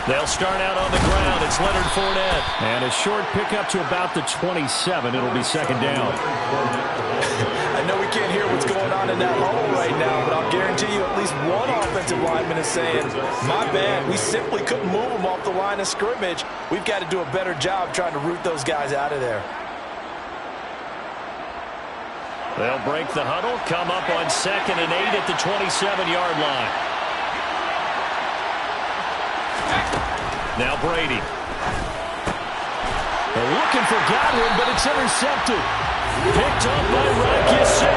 They'll start out on the ground. It's Leonard Fournette. And a short pickup to about the 27. It'll be second down. I know we can't hear what's going on in that hole right now, but I'll guarantee you at least one offensive lineman is saying, my bad, we simply couldn't move them off the line of scrimmage. We've got to do a better job trying to root those guys out of there. They'll break the huddle, come up on 2nd and 8 at the 27-yard line. Now Brady. They're looking for Godwin, but it's intercepted. Picked up by Rakisin,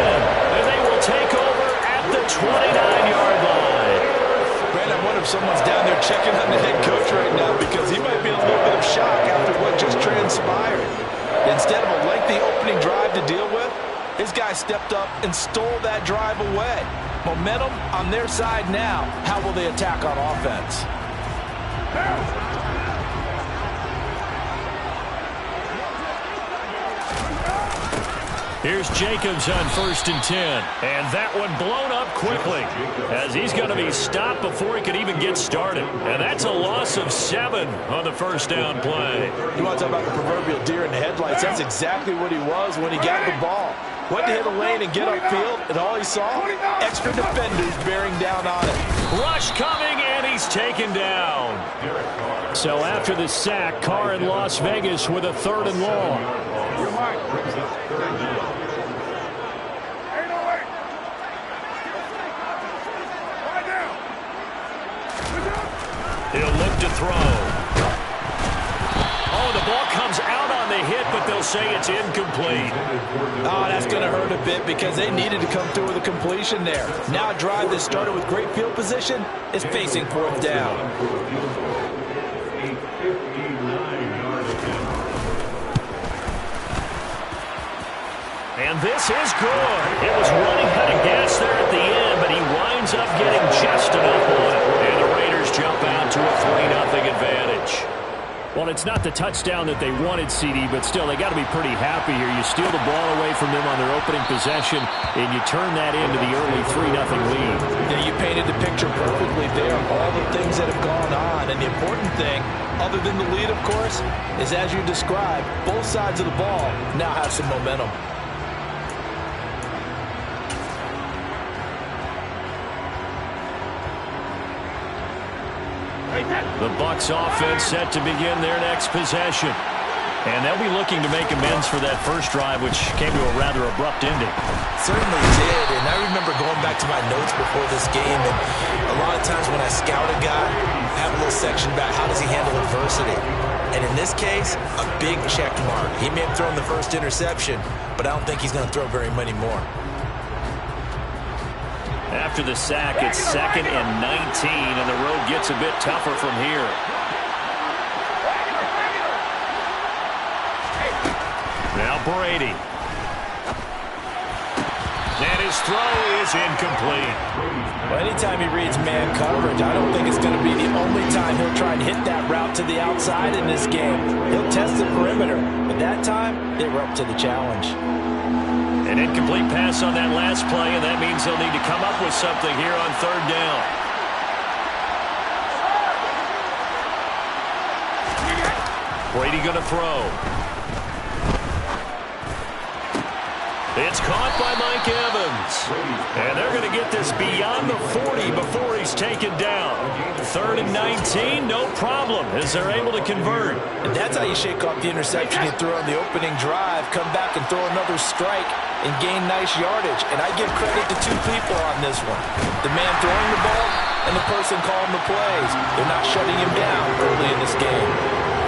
and they will take over at the 29-yard line. Brandon, I wonder if someone's down there checking on the head coach right now because he might be in a little bit of shock after what just transpired. Instead of a lengthy opening drive to deal with, his guy stepped up and stole that drive away. Momentum on their side now. How will they attack on offense? Here's Jacobs on 1st and 10. And that one blown up quickly as he's going to be stopped before he could even get started. And that's a loss of 7 on the first down play. You want to talk about the proverbial deer in the headlights? That's exactly what he was when he got the ball. Went to hit a lane and get upfield, and all he saw, extra defenders bearing down on it. Rush coming, and he's taken down. So after the sack, Carr in Las Vegas with a 3rd and long. He'll look to throw. Oh, the ball comes out on the hit, but they'll say it's incomplete. Oh, that's going to hurt a bit because they needed to come through with a completion there. Now a drive that started with great field position is facing 4th down. And this is good. It was running out of gas there at the end, but he winds up getting just enough on it. And the Raiders jump out to a 3-0 advantage. Well, it's not the touchdown that they wanted, CD, but still, they got to be pretty happy here. You steal the ball away from them on their opening possession, and you turn that into the early 3-0 lead. Yeah, you painted the picture perfectly there. All the things that have gone on, and the important thing, other than the lead, of course, is as you described, both sides of the ball now have some momentum. The Bucs offense set to begin their next possession. And they'll be looking to make amends for that first drive, which came to a rather abrupt ending. Certainly did, and I remember going back to my notes before this game, and a lot of times when I scout a guy, I have a little section about how does he handle adversity. And in this case, a big check mark. He may have thrown the first interception, but I don't think he's going to throw very many more. After the sack, it's 2nd and 19, and the road gets a bit tougher from here. Now Brady. And his throw is incomplete. Well, anytime he reads man coverage, I don't think it's going to be the only time he'll try and hit that route to the outside in this game. He'll test the perimeter, but that time, they were up to the challenge. An incomplete pass on that last play, and that means they'll need to come up with something here on 3rd down. Brady going to throw. It's caught by Mike Evans. And they're going to get this beyond the 40 before he's taken down. 3rd and 19, no problem, as they're able to convert. And that's how you shake off the interception you threw on the opening drive, come back and throw another strike and gain nice yardage. And I give credit to 2 people on this one. The man throwing the ball and the person calling the plays. They're not shutting him down early in this game.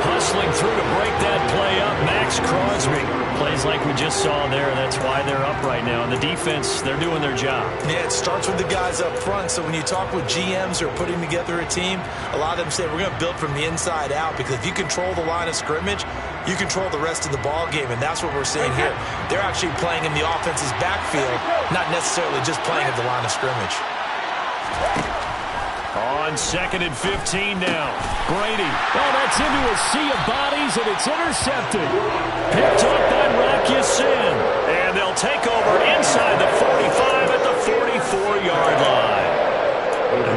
Hustling through to break that play up, Max Crosby. Plays like we just saw there. That's why they're up right now. And the defense, they're doing their job. Yeah, it starts with the guys up front. So when you talk with GMs who are putting together a team, a lot of them say we're going to build from the inside out, because if you control the line of scrimmage, you control the rest of the ball game, and that's what we're seeing here. They're actually playing in the offense's backfield, not necessarily just playing at the line of scrimmage. On 2nd and 15 now. Brady. Oh, that's into a sea of bodies, and it's intercepted. Picked up by Rakisin. And they'll take over inside the 45 at the 44-yard line.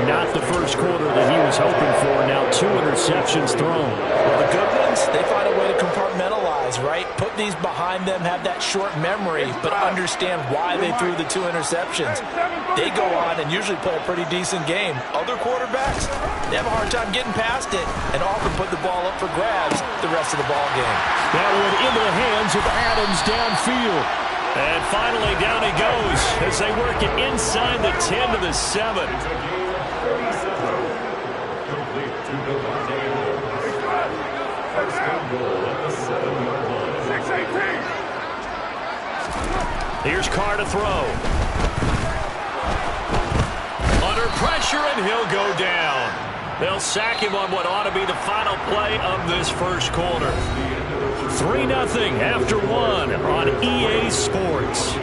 Not the first quarter that he was hoping for. Now 2 interceptions thrown. Well, the good ones, they find a way to compartmentalize, right? Put these behind them, have that short memory, but understand why they threw the 2 interceptions. They go on and usually play a pretty decent game. Other quarterbacks, they have a hard time getting past it and often put the ball up for grabs the rest of the ball game. That one into the hands of Adams downfield. And finally down he goes as they work it inside the 10 to the 7. Here's Carr to throw. Under pressure, and he'll go down. They'll sack him on what ought to be the final play of this first quarter. 3-0 after 1 on EA Sports.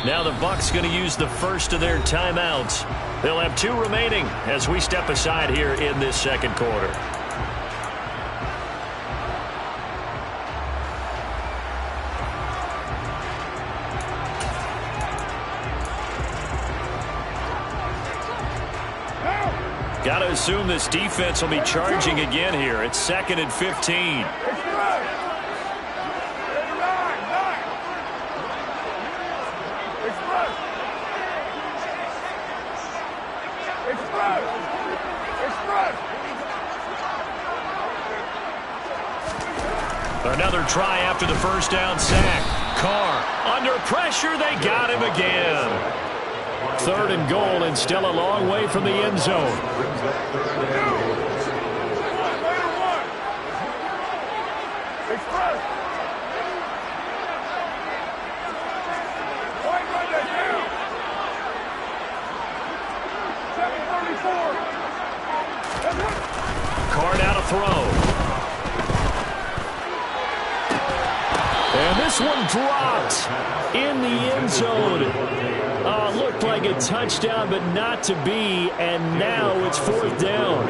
Now the Bucs going to use the first of their timeouts. They'll have 2 remaining as we step aside here in this second quarter. Got to assume this defense will be charging again here. It's 2nd and 15. Another try after the first down sack. Carr under pressure. They got him again. 3rd and goal and still a long way from the end zone. Carr now to throw. And this one dropped in the end zone. Looked like a touchdown, but not to be. And now it's 4th down.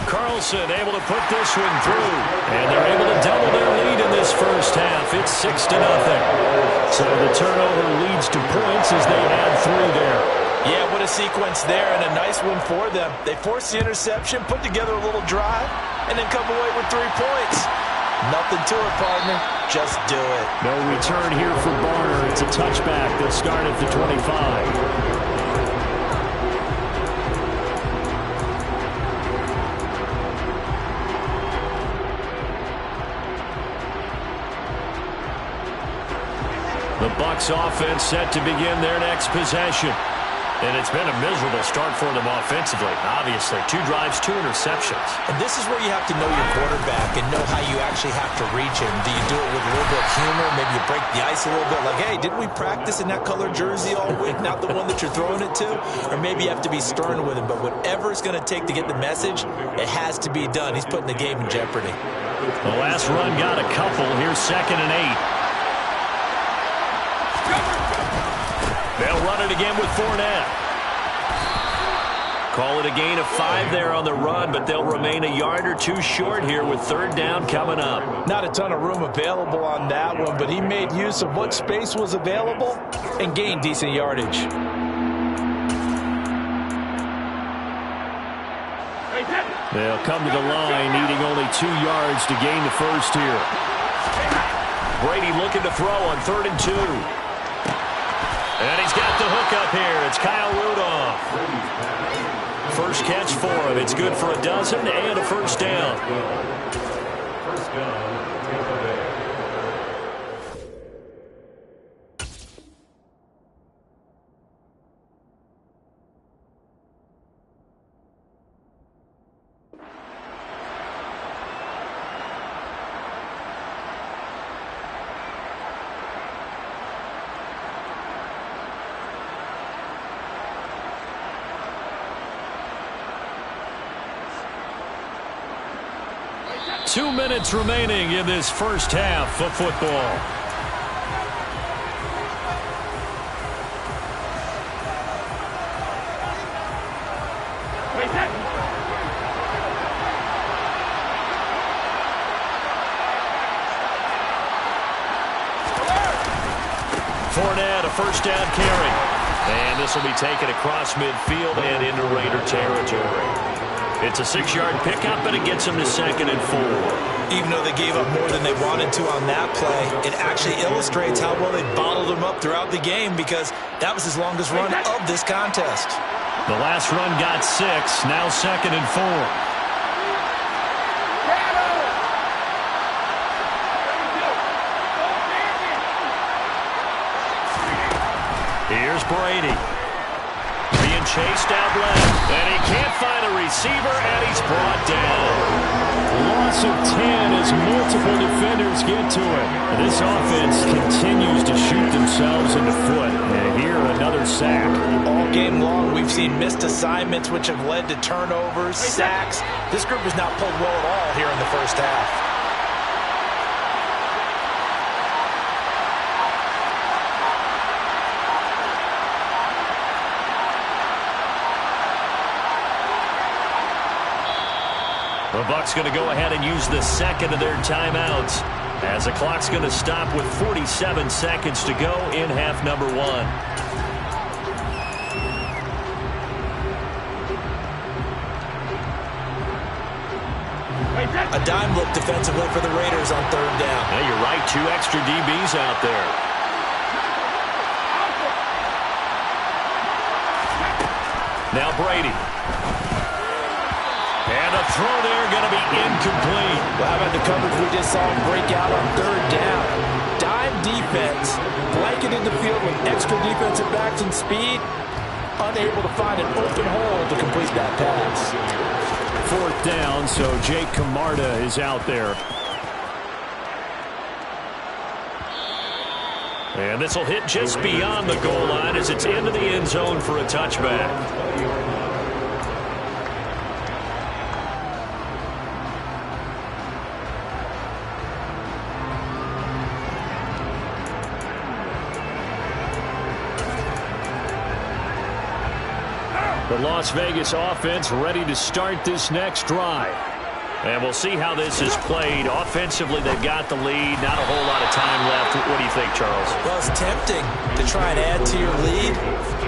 Carlson able to put this one through. And they're able to double their lead in this first half. It's 6-0. So the turnover leads to points as they add 3 there. Yeah, what a sequence there, and a nice one for them. They forced the interception, put together a little drive, and then come away with 3 points. Nothing to it, partner. Just do it. No return here for Barner. It's a touchback. They'll start at the 25. The Bucs offense set to begin their next possession. And it's been a miserable start for them offensively. Obviously, 2 drives, 2 interceptions. And this is where you have to know your quarterback and know how you actually have to reach him. Do you do it with a little bit of humor? Maybe you break the ice a little bit. Like, hey, didn't we practice in that colored jersey all week? Not the one that you're throwing it to? Or maybe you have to be stern with him. But whatever it's going to take to get the message, it has to be done. He's putting the game in jeopardy. The last run got a couple. Here's 2nd and 8. They'll run it again with Fournette. Call it a gain of 5 there on the run, but they'll remain a yard or 2 short here with 3rd down coming up. Not a ton of room available on that one, but he made use of what space was available and gained decent yardage. They'll come to the line, needing only 2 yards to gain the first here. Brady looking to throw on 3rd and 2. And he's got the hook up here. It's Kyle Rudolph. First catch for him. It's good for a dozen and a first down. First down, Tampa Bay. 2 minutes remaining in this first half of football. Fournette, a first down carry. And this will be taken across midfield and into Raider territory. It's a 6-yard pickup, and it gets them to 2nd and 4. Even though they gave up more than they wanted to on that play, it actually illustrates how well they bottled them up throughout the game because that was his longest run of this contest. The last run got 6, now 2nd and 4. Here's Brady. Being chased out left. And he can't find a receiver, and he's brought down. Loss of 10 as multiple defenders get to it. This offense continues to shoot themselves in the foot. And here, another sack. All game long, we've seen missed assignments, which have led to turnovers, sacks. This group has not played well at all here in the first half. The Bucs going to go ahead and use the second of their timeouts as the clock's going to stop with 47 seconds to go in half number 1. A dime look defensively for the Raiders on 3rd down. Yeah, you're right. 2 extra DBs out there. Now Brady. And a throw there going to be incomplete. Well, how about the coverage we just saw him break out on 3rd down? Dime defense, blanketed the field with extra defensive backs and speed, unable to find an open hole to complete that pass. 4th down, so Jake Camarda is out there. And this will hit just beyond the goal line as it's into the end zone for a touchback. The Las Vegas offense ready to start this next drive. And we'll see how this is played. Offensively, they've got the lead. Not a whole lot of time left. What do you think, Charles? Well, it's tempting to try and add to your lead,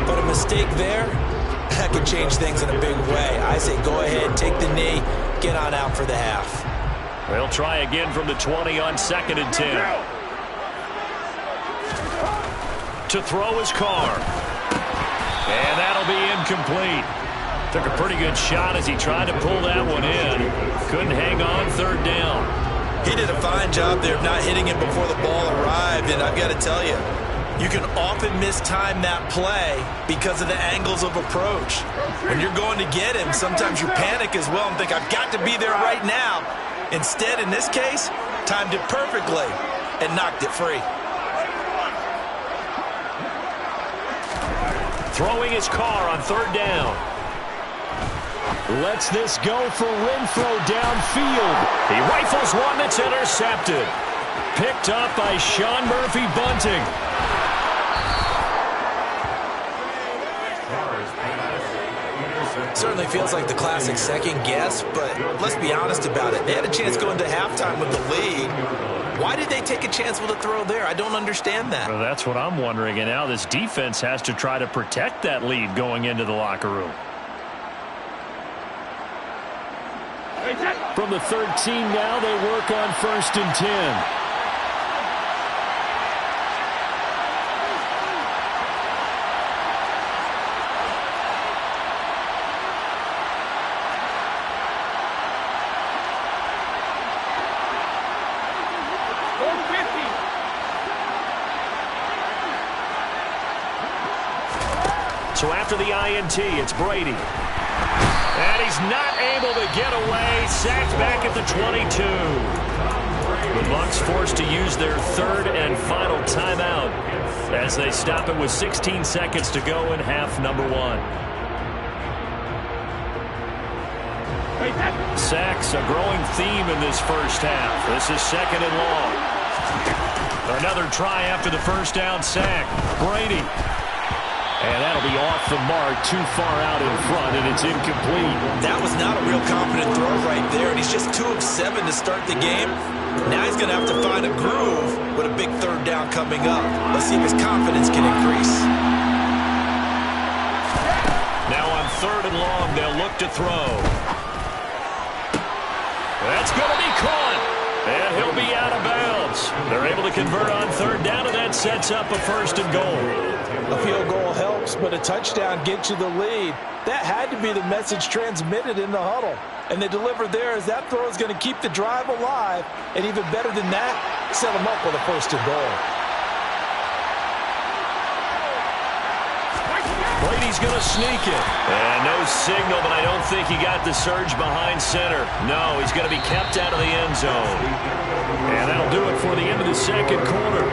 but a mistake there, that could change things in a big way. I say go ahead, take the knee, get on out for the half. They'll try again from the 20 on 2nd and 10. To throw his Carr. And that'll be incomplete. Took a pretty good shot as he tried to pull that one in. Couldn't hang on 3rd down. He did a fine job there of not hitting it before the ball arrived, and I've got to tell you, you can often mistime that play because of the angles of approach. When you're going to get him, sometimes you panic as well and think, I've got to be there right now. Instead, in this case, timed it perfectly and knocked it free. Throwing his Carr on 3rd down. Lets this go for Renfro downfield. He rifles one that's intercepted. Picked up by Sean Murphy-Bunting. Certainly feels like the classic second guess, but let's be honest about it. They had a chance going to halftime with the lead. Why did they take a chance with a throw there? I don't understand that. Well, that's what I'm wondering, and now this defense has to try to protect that lead going into the locker room. From the 13 now, they work on 1st and 10. So after the INT, it's Brady. And he's not able to get away. Sacked back at the 22. The Bucs forced to use their 3rd and final timeout as they stop it with 16 seconds to go in half number 1. Sacks, a growing theme in this first half. This is 2nd and long. Another try after the first down sack. Brady. And that'll be off the mark, too far out in front, and it's incomplete. That was not a real confident throw right there, and he's just 2 of 7 to start the game. Now he's going to have to find a groove with a big 3rd down coming up. Let's see if his confidence can increase. Now on 3rd and long, they'll look to throw. That's going to be caught, and he'll be out of bounds. They're able to convert on 3rd down, and that sets up a 1st and goal. A field goal helps, but a touchdown gets you the lead. That had to be the message transmitted in the huddle. And they delivered there as that throw is going to keep the drive alive. And even better than that, set them up with a 1st and goal. Brady's going to sneak it. And no signal, but I don't think he got the surge behind center. No, he's going to be kept out of the end zone. And that'll do it for the end of the 2nd quarter.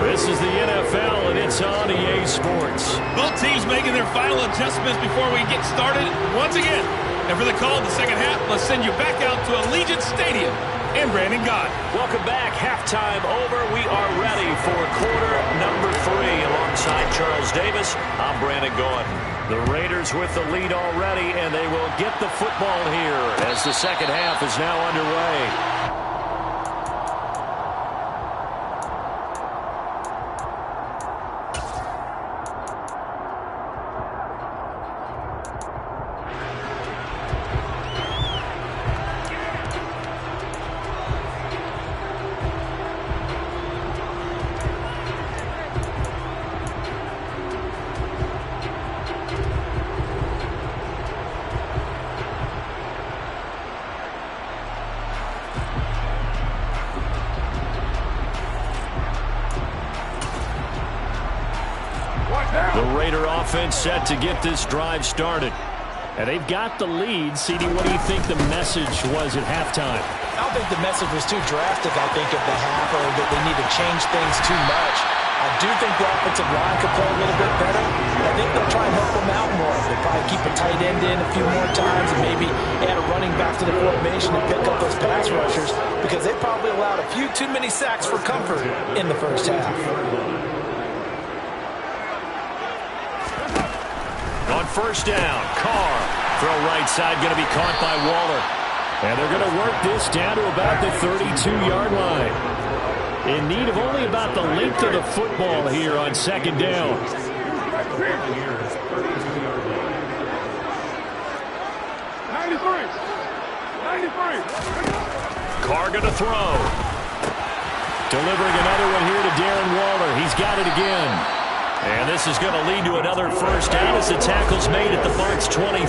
This is the NFL, and it's on EA Sports. Both teams making their final adjustments before we get started once again. And for the call of the 2nd half, let's send you back out to Allegiant Stadium and Brandon Gott. Welcome back. Halftime over. We are ready for quarter number 3. Alongside Charles Davis, I'm Brandon Gott. The Raiders with the lead already, and they will get the football here as the 2nd half is now underway. The Raider offense set to get this drive started. And they've got the lead. CD, what do you think the message was at halftime? I don't think the message was too drastic, I think, at the half, or that they need to change things too much. I do think the offensive line could play a little bit better. I think they'll try and help them out more. They'll probably keep a tight end in a few more times and maybe add a running back to the formation and pick up those pass rushers, because they probably allowed a few too many sacks for comfort in the first half. On 1st down, Carr. Throw right side, going to be caught by Waller. And they're going to work this down to about the 32-yard line. In need of only about the length of the football here on 2nd down. 93. Carr going to throw. Delivering another one here to Darren Waller. He's got it again. And this is going to lead to another 1st down as the tackle's made at the Bucs 23.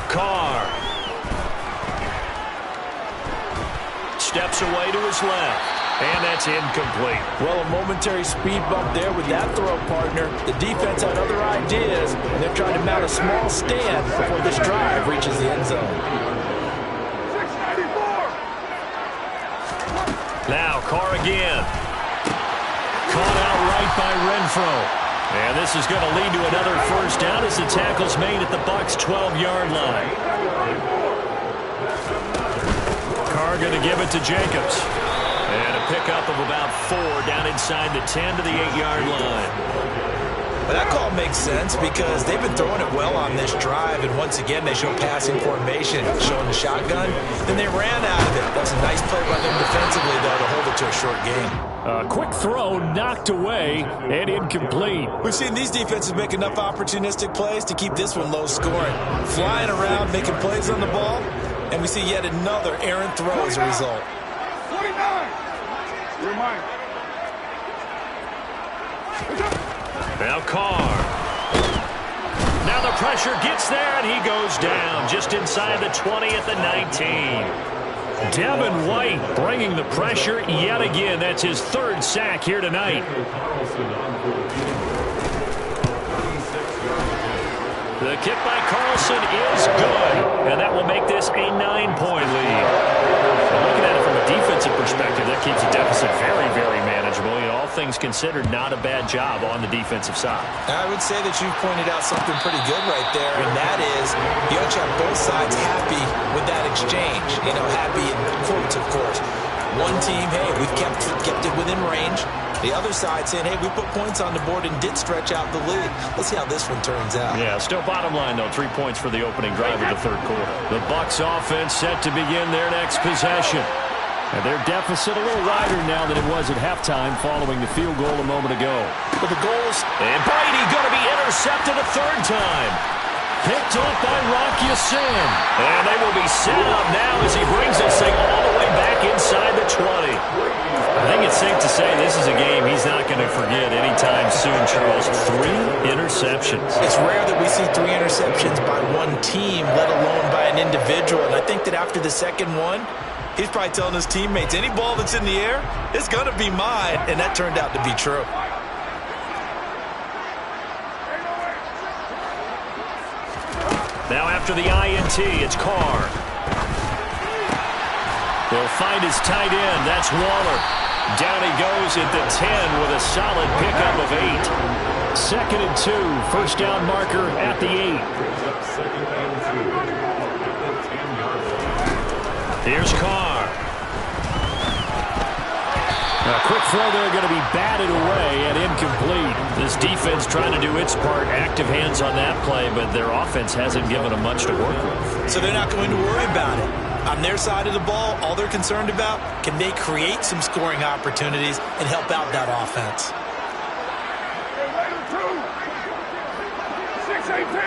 Carr steps away to his left, and that's incomplete. Well, a momentary speed bump there with that throw, partner. The defense had other ideas, and they're trying to mount a small stand before this drive reaches the end zone. Now Carr again. Caught out right by Renfro. And this is going to lead to another 1st down as the tackle's made at the Bucs 12-yard line. Carr going to give it to Jacobs. And a pickup of about 4 down inside the 10 to the 8-yard line. But that call makes sense because they've been throwing it well on this drive, and once again they show passing formation, showing the shotgun. Then they ran out of it. That's a nice play by them defensively, though, to hold it to a short game. A quick throw knocked away and incomplete. We've seen these defenses make enough opportunistic plays to keep this one low scoring. Flying around, making plays on the ball, and we see yet another errant throw as a result. 49. You're mine. Now Carr. Now the pressure gets there, and he goes down just inside the 20 at the 19. Devin White bringing the pressure yet again. That's his 3rd sack here tonight. The kick by Carlson is good, and that will make this a 9-point lead. Looking at it from a defensive perspective, that keeps the deficit very, very manageable. You know, all things considered, not a bad job on the defensive side. I would say that you've pointed out something pretty good right there, and that is you have to have both sides happy with that exchange. You know, happy in quotes, of course. One team, hey, we've kept it within range. The other side saying, hey, we put points on the board and did stretch out the lead. Let's see how this one turns out. Yeah, still bottom line, though, 3 points for the opening drive of the third quarter. The Bucs offense set to begin their next possession. And their deficit a little wider now than it was at halftime following the field goal a moment ago. But the goals. And Brady going to be intercepted a third time. Picked off by Rock Ya-Sin. And they will be set up now as he brings this thing all the way back inside the 20. I think it's safe to say this is a game he's not going to forget anytime soon, Charles. 3 interceptions. It's rare that we see 3 interceptions by one team, let alone by an individual. And I think that after the second one, he's probably telling his teammates, any ball that's in the air, it's going to be mine. And that turned out to be true. Now after the INT, it's Carr. He'll find his tight end. That's Waller. Down he goes at the 10 with a solid pickup of 8. 2nd and 2. First down marker at the 8. Here's Carr. A quick throw there going to be batted away and incomplete. This defense trying to do its part. Active hands on that play, but their offense hasn't given them much to work with. So they're not going to worry about it. On their side of the ball, all they're concerned about, can they create some scoring opportunities and help out that offense? 6-18.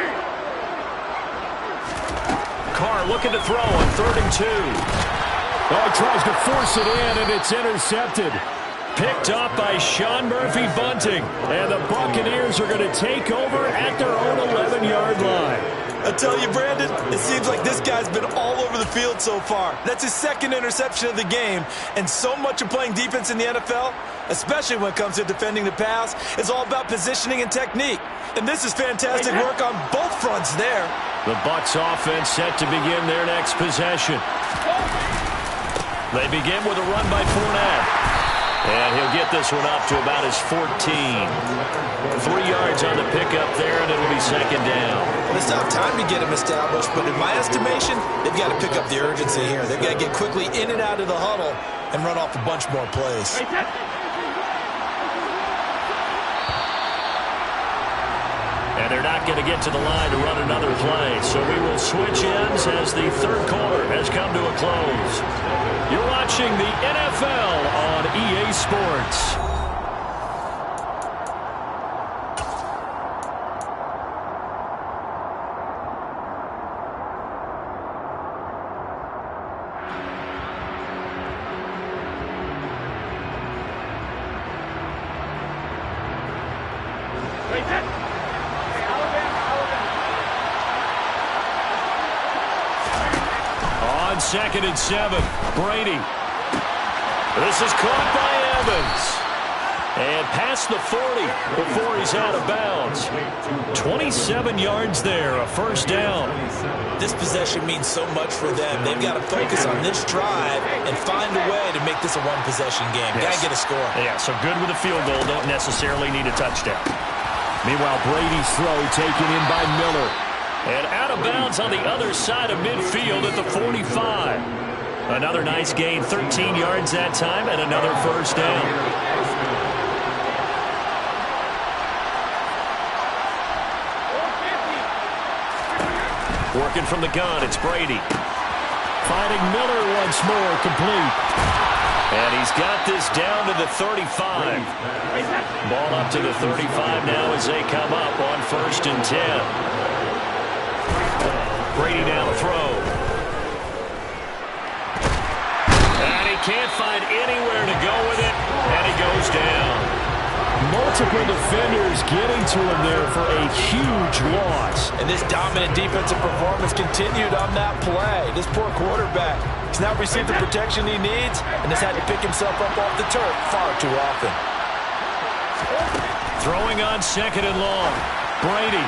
Carr looking to throw on 3rd and 2. Oh, tries to force it in, and it's intercepted. Picked up by Sean Murphy-Bunting. And the Buccaneers are going to take over at their own 11-yard line. I tell you, Brandon, it seems like this guy's been all over the field so far. That's his 2nd interception of the game. And so much of playing defense in the NFL, especially when it comes to defending the pass, is all about positioning and technique. And this is fantastic work on both fronts there. The Bucs offense set to begin their next possession. They begin with a run by Fournette. And he'll get this one up to about his 14. 3 yards on the pickup there, and it'll be 2nd down. Well, it's not time to get him established, but in my estimation, they've got to pick up the urgency here. They've got to get quickly in and out of the huddle and run off a bunch more plays. And they're not going to get to the line to run another play. So we will switch ends as the third quarter has come to a close. You're watching the NFL on EA Sports. On 2nd and 7, Brady. This is caught by Evans. And past the 40 before he's out of bounds. 27 yards there, a first down. This possession means so much for them. They've got to focus on this drive and find a way to make this a one-possession game. Yes. Got to get a score. Yeah, so good with a field goal. Don't necessarily need a touchdown. Meanwhile, Brady's throw taken in by Miller. And out of bounds on the other side of midfield at the 45. Another nice gain, 13 yards that time, and another first down. Working from the gun, it's Brady. Finding Miller once more, complete. And he's got this down to the 35. Ball up to the 35 now as they come up on 1st and 10. Brady now to throw. And he can't find anywhere to go with it, and he goes down. Multiple defenders getting to him there for a huge loss. And this dominant defensive performance continued on that play. This poor quarterback has not received the protection he needs and has had to pick himself up off the turf far too often. Throwing on 2nd and long. Brady.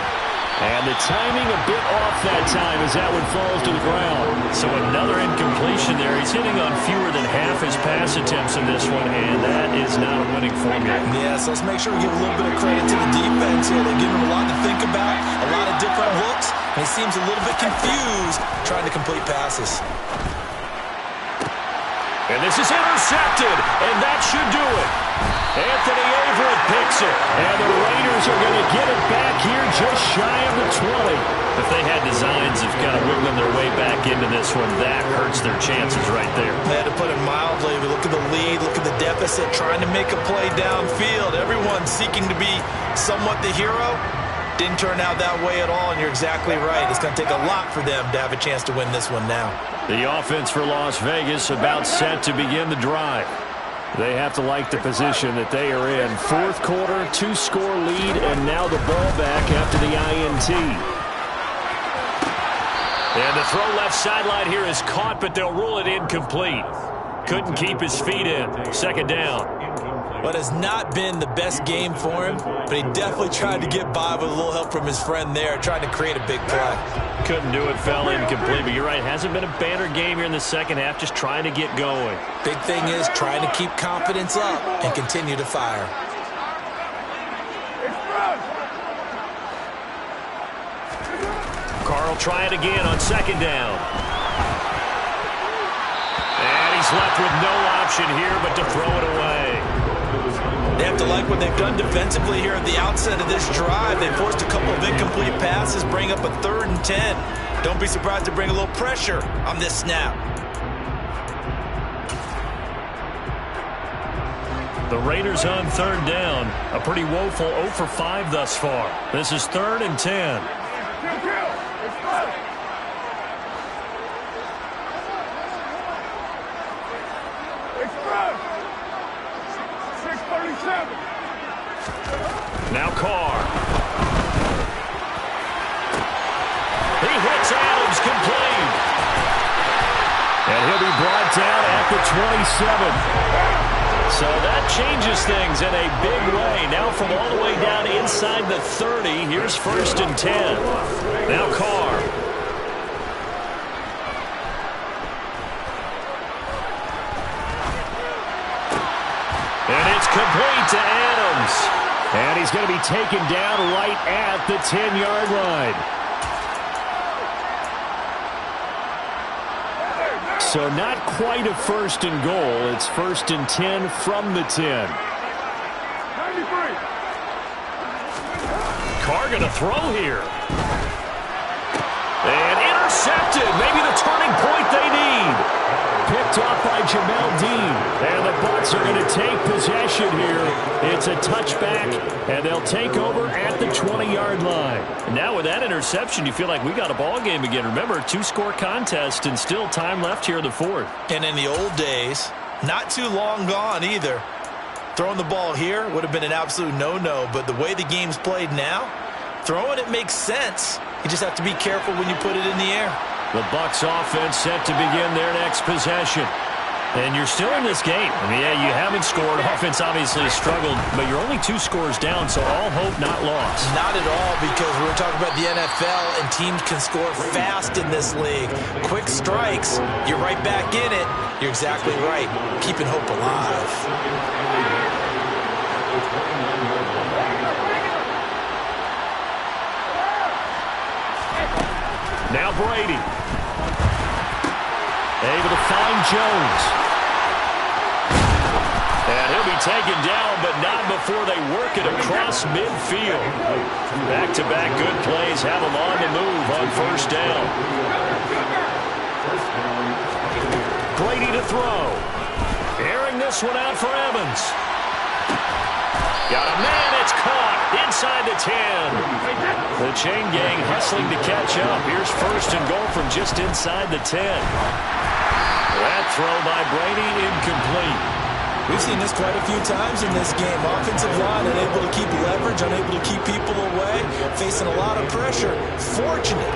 And the timing a bit off that time as that one falls to the ground. So another incompletion there. He's hitting on fewer than half his pass attempts in this one, and that is not a winning formula. Yeah, so let's make sure we give a little bit of credit to the defense here. They're giving him a lot to think about, a lot of different looks, and he seems a little bit confused trying to complete passes. And this is intercepted, and that should do it. Anthony Averett picks it, and the Raiders are going to get it back here just shy of the 20. If they had designs of kind of wiggling their way back into this one, that hurts their chances right there. They had to put it mildly. We look at the lead, look at the deficit, trying to make a play downfield. Everyone seeking to be somewhat the hero. Didn't turn out that way at all, and you're exactly right. It's going to take a lot for them to have a chance to win this one now. The offense for Las Vegas about set to begin the drive. They have to like the position that they are in. Fourth quarter, 2-score lead, and now the ball back after the INT. And the throw left sideline here is caught, but they'll rule it incomplete. Couldn't keep his feet in. Second down. But has not been the best game for him, but he definitely tried to get by with a little help from his friend there, trying to create a big play. Couldn't do it, fell incomplete, but you're right, hasn't been a banner game here in the second half, just trying to get going. Big thing is trying to keep confidence up and continue to fire. Carl try it again on second down. And he's left with no option here but to throw it away. They have to like what they've done defensively here at the outset of this drive. They forced a couple of incomplete passes, bring up a 3rd and 10. Don't be surprised to bring a little pressure on this snap. The Raiders on third down. A pretty woeful 0 for 5 thus far. This is 3rd and 10. Now Carr. He hits Adams complete. And he'll be brought down at the 27. So that changes things in a big way. Now from all the way down inside the 30, here's 1st and 10. Now Carr. And it's complete to Adams. And he's going to be taken down right at the 10-yard line. So not quite a 1st and goal. It's 1st and 10 from the 10. 93. Carr going to throw here. And intercepted. Maybe the turning point they need. Picked off by Jamel Dean. And the Bucs are going to take possession here. It's a touchback, and they'll take over at the 20-yard line. Now with that interception, you feel like we got a ball game again. Remember, 2-score contest and still time left here in the 4th. And in the old days, not too long gone either. Throwing the ball here would have been an absolute no-no, but the way the game's played now, throwing it makes sense. You just have to be careful when you put it in the air. The Bucs offense set to begin their next possession. And you're still in this game. I mean, yeah, you haven't scored. Offense obviously has struggled, but you're only 2 scores down, so all hope not lost. Not at all, because we're talking about the NFL, and teams can score fast in this league. Quick strikes, you're right back in it. You're exactly right. Keeping hope alive. Now Brady. Able to find Jones. And he'll be taken down, but not before they work it across midfield. Back-to-back good plays have them on the move on 1st down. Brady to throw. Airing this one out for Evans. Got a man, it's caught inside the 10. The chain gang hustling to catch up. Here's 1st and goal from just inside the 10. That throw by Brady incomplete. We've seen this quite a few times in this game. Offensive line unable to keep leverage, unable to keep people away, facing a lot of pressure. Fortunate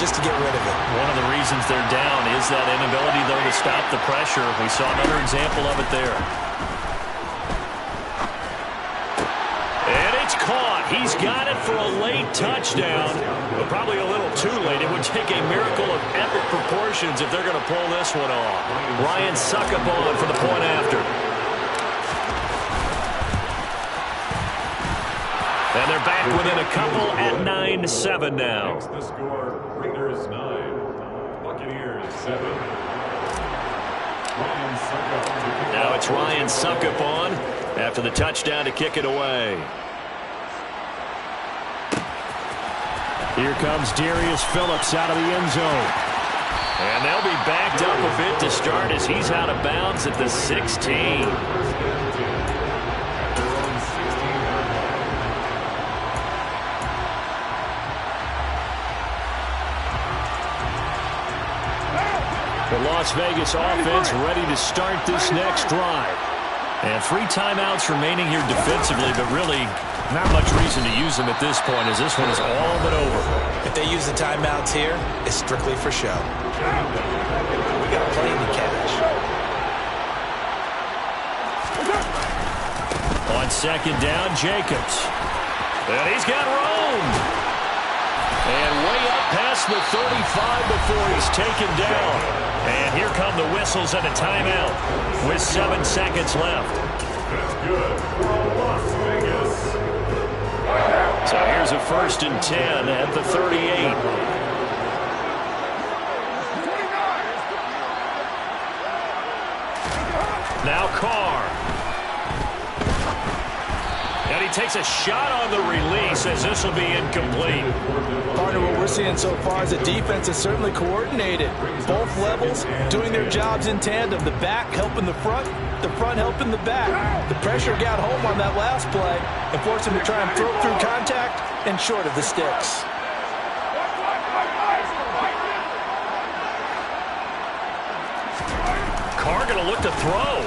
just to get rid of it. One of the reasons they're down is that inability, though, to stop the pressure. We saw another example of it there. And it's caught. He's got it for a late touchdown, but probably a little too late. It would take a miracle of epic proportions if they're going to pull this one off. Ryan Succop for the point after. And they're back within a couple at 9-7 now. The score, Raiders 9, Buccaneers 7. Now it's Ryan Succop after the touchdown to kick it away. Here comes Darius Phillips out of the end zone. And they'll be backed up a bit to start as he's out of bounds at the 16. The Las Vegas offense ready to start this next drive. And 3 timeouts remaining here defensively, but really not much reason to use them at this point as this one is all but over. If they use the timeouts here, it's strictly for show. We got plenty to catch. On second down, Jacobs. And he's got room. And way up past the 35 before he's taken down. And here come the whistles and a timeout with 7 seconds left. That's good for Las Vegas. So here's a 1st and 10 at the 38. Now Carr. And he takes a shot on the release as this will be incomplete. Partner, what we're seeing so far is the defense is certainly coordinated. Both levels doing their jobs in tandem. The back helping the front helping the back. The pressure got home on that last play and forced him to try and throw through contact and short of the sticks. Carr going to look to throw.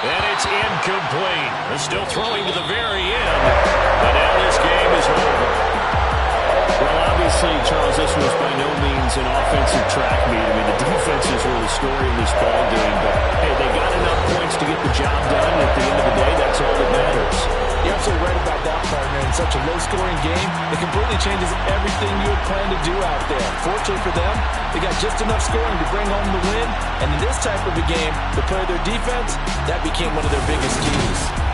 And it's incomplete. They're still throwing to the very end. But now this game is over. Well, obviously, Charles, this was by no means an offensive track meet. I mean, the defenses were the story of this ball game. But, hey, they got enough points to get the job done. At the end of the day, that's all that matters. You're absolutely right about that, partner. In such a low-scoring game, it completely changes everything you had planned to do out there. Fortunately for them, they got just enough scoring to bring home the win. And in this type of a game, to play their defense, that became one of their biggest keys.